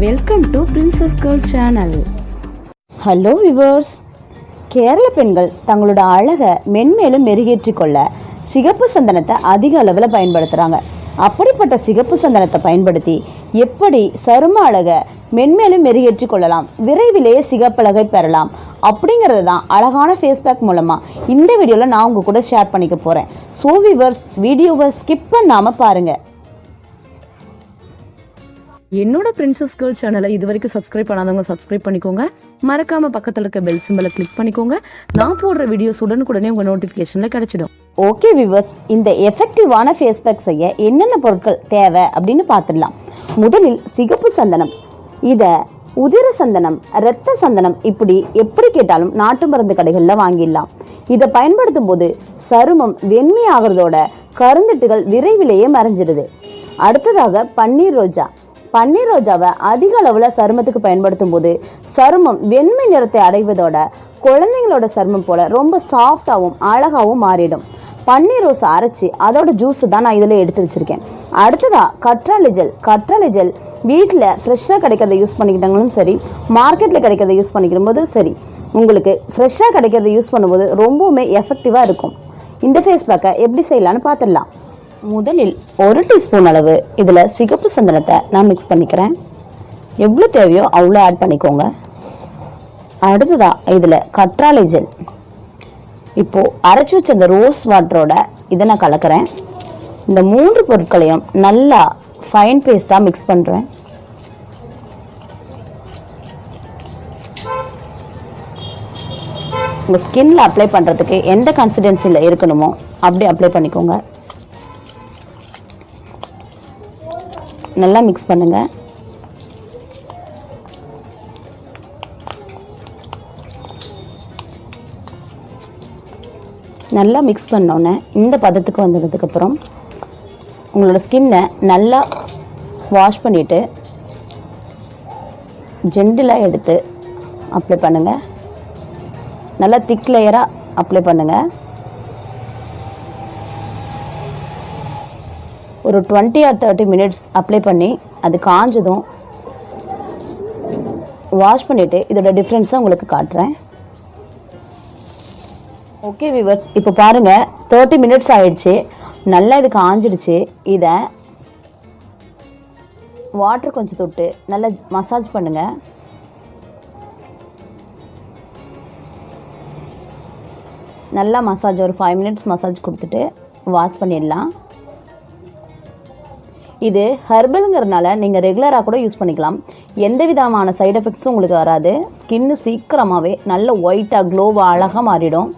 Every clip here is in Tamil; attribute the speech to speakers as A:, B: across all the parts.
A: Welcome to princess girl channel.
B: Hello viewers, Kerala பெண்கள் தங்களோட அழகை மென்மேலும் மெருகேற்றி கொள்ள சிகப்பு சந்தனத்தை அதிக அளவில் பயன்படுத்துகிறாங்க. அப்படிப்பட்ட சிகப்பு சந்தனத்தை பயன்படுத்தி எப்படி சரும அழகை மென்மேலும் மெருகேற்றி கொள்ளலாம், விரைவிலேயே சிகப்பழகை பெறலாம் அப்படிங்கிறது தான் அழகான ஃபேஸ் பேக் மூலமாக இந்த வீடியோவில் நான் உங்கள் கூட ஷேர் பண்ணிக்க போகிறேன். ஸோ விவர்ஸ், வீடியோவை ஸ்கிப் பண்ணாமல் பாருங்கள்.
A: என்னோட பிரின்சஸ் கேர்ள் சேனலை இது வரைக்கும் சப்ஸ்கிரைப் பண்ணாதவங்க சப்ஸ்கிரைப் பண்ணிக்கோங்க. மறக்காம பக்கத்தில் இருக்க பெல் சிம்பலை கிளிக் பண்ணிக்கோங்க. நான் போடுற வீடியோஸ் உடனுக்குடனே உங்கள் நோட்டிஃபிகேஷனில் கிடைச்சிடும்.
B: ஓகே விவர்ஸ், இந்த எஃபெக்டிவான ஃபேஸ் பேக் செய்ய என்னென்ன பொருட்கள் தேவை அப்படின்னு பார்த்துடலாம். முதலில் சிகப்பு சந்தனம். இதை உதிர சந்தனம், இரத்த சந்தனம் இப்படி எப்படி கேட்டாலும் நாட்டு மருந்து கடைகளில் வாங்கிடலாம். இதை பயன்படுத்தும் போது சருமம் வெண்மையாகிறதோட கருந்திட்டுகள் விரைவிலேயே மறைஞ்சிடுது. அடுத்ததாக பன்னீர் ரோஜா. பன்னீர் ரோஜாவை அதிக அளவில் சருமத்துக்கு பயன்படுத்தும் போது சருமம் வெண்மை நிறத்தை அடைவதோட குழந்தைங்களோட சருமம் போல ரொம்ப சாஃப்டாகவும் அழகாகவும் மாறிடும். பன்னீர் ரோஸை அரைச்சி அதோட ஜூஸு தான் நான் இதில் எடுத்து வச்சுருக்கேன். அடுத்ததாக கற்றாழை ஜெல். கற்றாழை ஜெல் வீட்டில் ஃப்ரெஷ்ஷாக கிடைக்கிறத யூஸ் பண்ணிக்கிட்டாங்களும் சரி, மார்க்கெட்டில் கிடைக்கிறத யூஸ் பண்ணிக்கிற போதும் சரி, உங்களுக்கு ஃப்ரெஷ்ஷாக கிடைக்கிறத யூஸ் பண்ணும்போது ரொம்பவுமே எஃபெக்டிவாக இருக்கும். இந்த ஃபேஸ் பேக்கை எப்படி செய்யலான்னு பார்த்துடலாம். முதலில் 1 டீஸ்பூன் அளவு இதில் சிகப்பு சந்தனத்தை நான் மிக்ஸ் பண்ணிக்கிறேன். எவ்வளோ தேவையோ அவ்வளோ ஆட் பண்ணிக்கோங்க. அடுத்ததாக இதில் கற்றாழை ஜெல். இப்போது அரைச்சி வச்ச அந்த ரோஸ் வாட்டரோட இதை நான் கலக்கிறேன். இந்த 3 பொருட்களையும் நல்லா ஃபைன் பேஸ்ட்டாக மிக்ஸ் பண்ணுறேன். உங்கள் ஸ்கின்ல அப்ளை பண்ணுறதுக்கு எந்த கன்சிஸ்டன்சியில் இருக்கணுமோ அப்படி அப்ளை பண்ணிக்கோங்க. நல்லா மிக்ஸ் பண்ணுங்க. நல்லா மிக்ஸ் பண்ணோன்னே இந்த பதத்துக்கு வந்ததுக்கப்புறம் உங்களோட ஸ்கின்னை நல்லா வாஷ் பண்ணிவிட்டு ஜென்டிலாக எடுத்து அப்ளை பண்ணுங்கள். நல்லா திக் லேயராக அப்ளை பண்ணுங்கள். ஒரு 20 or 30 மினிட்ஸ் அப்ளை பண்ணி அது காஞ்சதும் வாஷ் பண்ணிவிட்டு இதோட டிஃப்ரென்ஸை உங்களுக்கு காட்டுறேன். ஓகே விவர்ஸ், இப்போ பாருங்கள் 30 மினிட்ஸ் ஆயிடுச்சு. நல்லா இது காஞ்சிடுச்சு. இதை வாட்டர் கொஞ்சம் தொட்டு நல்லா மசாஜ் பண்ணுங்கள். நல்லா மசாஜ் ஒரு 5 மினிட்ஸ் மசாஜ் கொடுத்துட்டு வாஷ் பண்ணிடலாம். இது ஹெர்பலுங்கிறதுனால நீங்கள் ரெகுலராக கூட யூஸ் பண்ணிக்கலாம். எந்த விதமான சைட் எஃபெக்ட்ஸும் உங்களுக்கு வராது. ஸ்கின்னு சீக்கிரமாகவே நல்ல ஒயிட்டாக க்ளோவாக அழகாக மாறிடும்.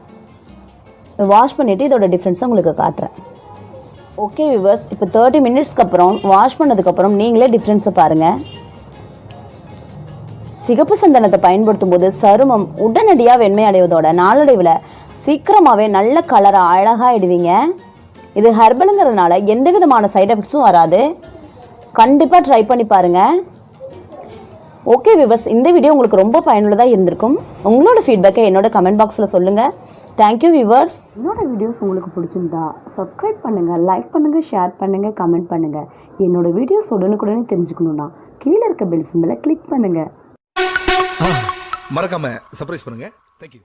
B: வாஷ் பண்ணிவிட்டு இதோட டிஃப்ரென்ஸை உங்களுக்கு காட்டுறேன். ஓகே விவர்ஸ், இப்போ 30 மினிட்ஸ்க்கு அப்புறம் வாஷ் பண்ணதுக்கப்புறம் நீங்களே டிஃப்ரென்ஸை பாருங்கள். சிகப்பு சந்தனத்தை பயன்படுத்தும் போது சருமம் உடனடியாக வெண்மை அடைவதோட நாளடைவில் சீக்கிரமாகவே நல்ல கலராக அழகாக இடுவீங்க. இது ஹெர்பலுங்கிறதுனால எந்த விதமான சைட் எஃபெக்ட்ஸும் வராது. கண்டிப்பாக ட்ரை பண்ணி பாருங்கள். ஓகே விவர்ஸ், இந்த வீடியோ உங்களுக்கு ரொம்ப பயனுள்ளதாக இருந்திருக்கும். உங்களோட ஃபீட்பேக்கை என்னோட கமெண்ட் பாக்ஸில் சொல்லுங்கள். Thank you viewers. என்னோட வீடியோஸ் உங்களுக்கு பிடிச்சிருந்தா சப்ஸ்கிரைப் பண்ணுங்கள், லைக் பண்ணுங்கள், ஷேர் பண்ணுங்கள், கமெண்ட் பண்ணுங்கள். என்னோட வீடியோஸ் உடனுக்குடனே தெரிஞ்சுக்கணுன்னா கீழே இருக்க பெல் சிம்பலை கிளிக் பண்ணுங்கள்.
C: மறக்காம சர்ப்ரைஸ் பண்ணுங்க. தேங்க்யூ.